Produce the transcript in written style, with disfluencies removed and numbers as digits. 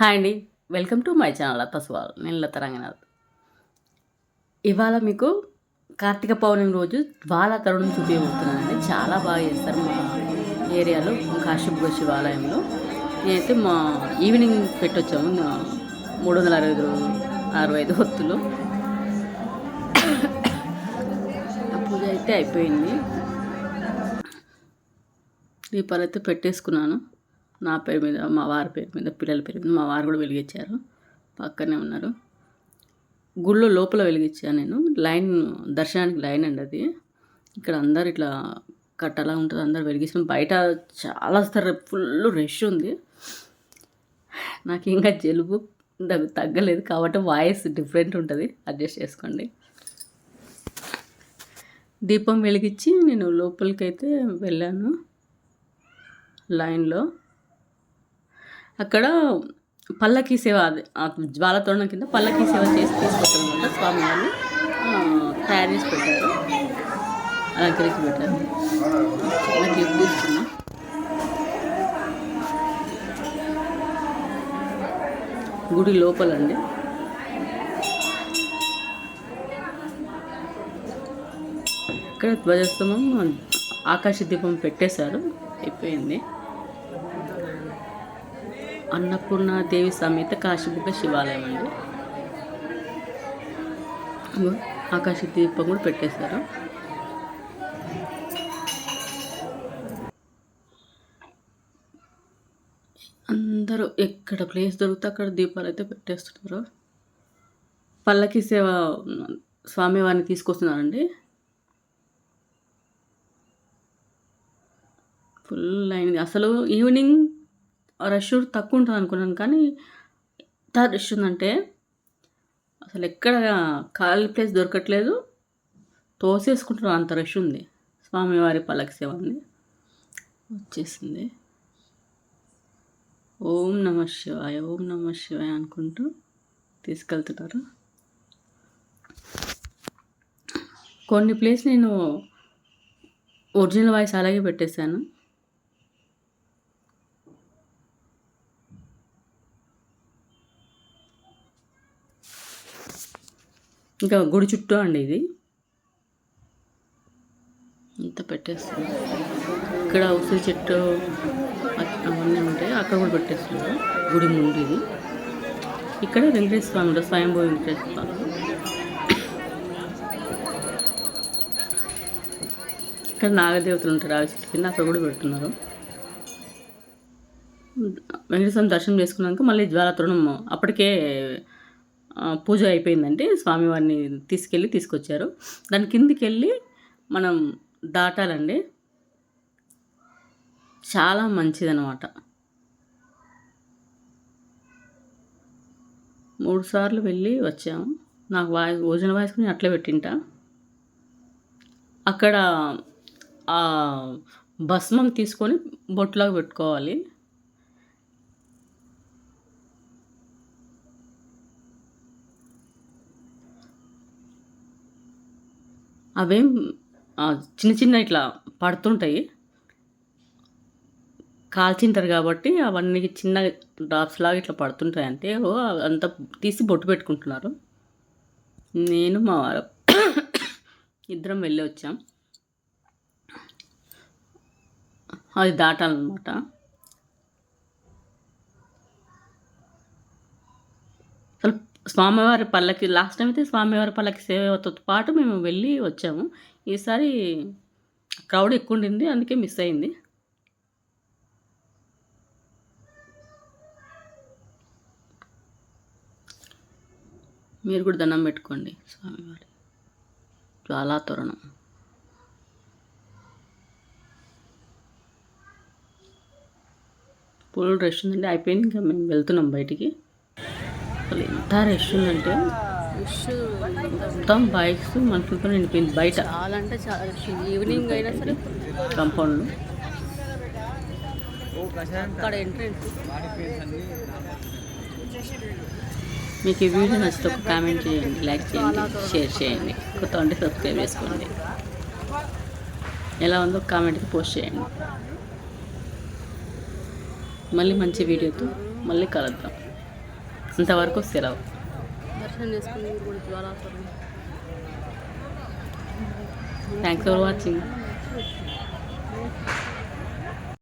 Hi అండి. Welcome to my channel అత్తస్వాల్. నేను లత రంగనాథ్. ఇవాళ మీకు కార్తీక పౌర్ణమి రోజు జ్వాలా తరుణం చూపించబోతున్నానండి. చాలా బాగా చేస్తారు మా ఏరియాలో కాశీబుగ్గ శివాలయంలో. నేనైతే మా ఈవినింగ్ పెట్టొచ్చాము 365 ఒత్తులు. పూజ అయితే అయిపోయింది. దీపాలు అయితే పెట్టేసుకున్నాను. నా పేరు మీద, మా వారి పేరు మీద, పిల్లల పేరు మీద. మా వారు కూడా వెలిగించారు, పక్కనే ఉన్నారు. గుళ్ళో లోపల వెలిగించాను నేను. లైన్ దర్శనానికి లైన్ అండి అది. ఇక్కడ అందరు ఇట్లా కట్టలా ఉంటుంది, అందరు వెలిగించిన. బయట చాలా వస్తారు, ఫుల్ రష్ ఉంది. నాకు ఇంకా జలుబు తగ్గలేదు కాబట్టి వాయిస్ డిఫరెంట్ ఉంటుంది, అడ్జస్ట్ చేసుకోండి. దీపం వెలిగించి నేను లోపలికైతే వెళ్ళాను. లైన్లో అక్కడ పల్లకీ సేవ, జ్వాలా తోరణం కింద పల్లకీ సేవ చేసి తీసుకొచ్చారనమాట. స్వామివారిని తయారు చేసి పెట్టారు, అలంకరించి పెట్టారు. చిన్న క్లిప్ తీసుకున్నా. గుడి లోపలండి. ఇక్కడ ధ్వజస్తంభం, ఆకాశ దీపం పెట్టేశారు, అయిపోయింది. అన్నపూర్ణాదేవి సమేత కాశీబుగ్గ శివాలయం అండి. ఆకాశ దీపం కూడా పెట్టేశారు. అందరూ ఎక్కడ ప్లేస్ దొరికితే అక్కడ దీపాలు అయితే పెట్టేస్తున్నారు. పల్లకి సేవ స్వామివారిని తీసుకొస్తున్నారండి. Full line. అసలు ఈవినింగ్ రష్ తక్కువ ఉంటుంది అనుకున్నాను, కానీ ఎంత రష్ ఉందంటే అసలు ఎక్కడ ఖాళీ ప్లేస్ దొరకట్లేదు. తోసేసుకుంటున్నారు, అంత రష్ ఉంది. స్వామివారి పల్లకి సేవ ఉంది, వచ్చేసింది. ఓం నమ శివాయ, ఓం నమ శివాయ అనుకుంటూ తీసుకెళ్తున్నారు. కొన్ని ప్లేస్ నేను ఒరిజినల్ వాయిస్ అలాగే పెట్టేశాను. ఇంకా గుడి చుట్టూ అండి ఇది ఇంత పెట్టేస్తుంది. ఇక్కడ ఉసిరి చెట్టు అవన్నీ ఉంటాయి, అక్కడ కూడా పెట్టేస్తున్నారు. గుడి ముందు ఇది. ఇక్కడ వెంకటేశ్వర స్వామి ఉంటారు, స్వయంభూ వెంకటేశ్వర స్వామి. ఇక్కడ నాగదేవతలు ఉంటారు, ఆ చెట్టు కింద అక్కడ కూడా పెడుతున్నారు. వెంకటేశ్వర స్వామి దర్శనం చేసుకున్నాక మళ్ళీ జ్వాలా తోరణం అప్పటికే పూజ అయిపోయిందంటే స్వామివారిని తీసుకొచ్చారు. దాని కిందికి వెళ్ళి మనం దాటాలండి. చాలా మంచిదన్నమాట. 3 సార్లు వెళ్ళి వచ్చాము. నాకు భోజన వాయిస్ నేను అట్లే పెట్టింటా. అక్కడ ఆ భస్మం తీసుకొని బొట్టులాగా పెట్టుకోవాలి. అవేం చిన్న చిన్న ఇట్లా పడుతుంటాయి, కాల్చింటారు కాబట్టి అవన్నీ చిన్న డ్రాప్స్ లాగా ఇట్లా పడుతుంటాయి. అంటే అంత తీసి బొట్టు పెట్టుకుంటున్నారు. నేను మా వారు ఇద్దరం వెళ్ళి వచ్చాం. అది దాటాలన్నమాట. అసలు స్వామివారి పల్లకి లాస్ట్ టైం అయితే స్వామివారి పల్లకి సేవతో పాటు మేము వెళ్ళి వచ్చాము. ఈసారి క్రౌడ్ ఎక్కువ ఉండింది, అందుకే మిస్ అయింది. మీరు కూడా దండం పెట్టుకోండి. స్వామివారి జ్వాలా తోరణం. ఫుల్ రష్ ఉందండి. అయిపోయింది, ఇంకా మేము వెళ్తున్నాం బయటికి. అసలు ఎంత రష్ ఉందంటే మొత్తం బైక్స్ మనుషులతో నిండిపోయింది బయట. చాలా అంటే చాలా రష్. ఈవినింగ్ అయినా సరే కాంపౌండ్లో అక్కడ ఎంట్రెన్స్. మీకు ఈ వీడియో నచ్చితే ఒక కామెంట్ చేయండి, లైక్ చేయండి, షేర్ చేయండి. కొత్త అంటే సబ్స్క్రైబ్ చేసుకోండి. ఎలా ఉందో కామెంట్కి పోస్ట్ చేయండి. మళ్ళీ మంచి వీడియోతో మళ్ళీ కలుద్దాం. అంతవరకు సెలవు. దర్శనం చేసుకుని కూడా చాలా థ్యాంక్స్ ఫర్ వాచింగ్.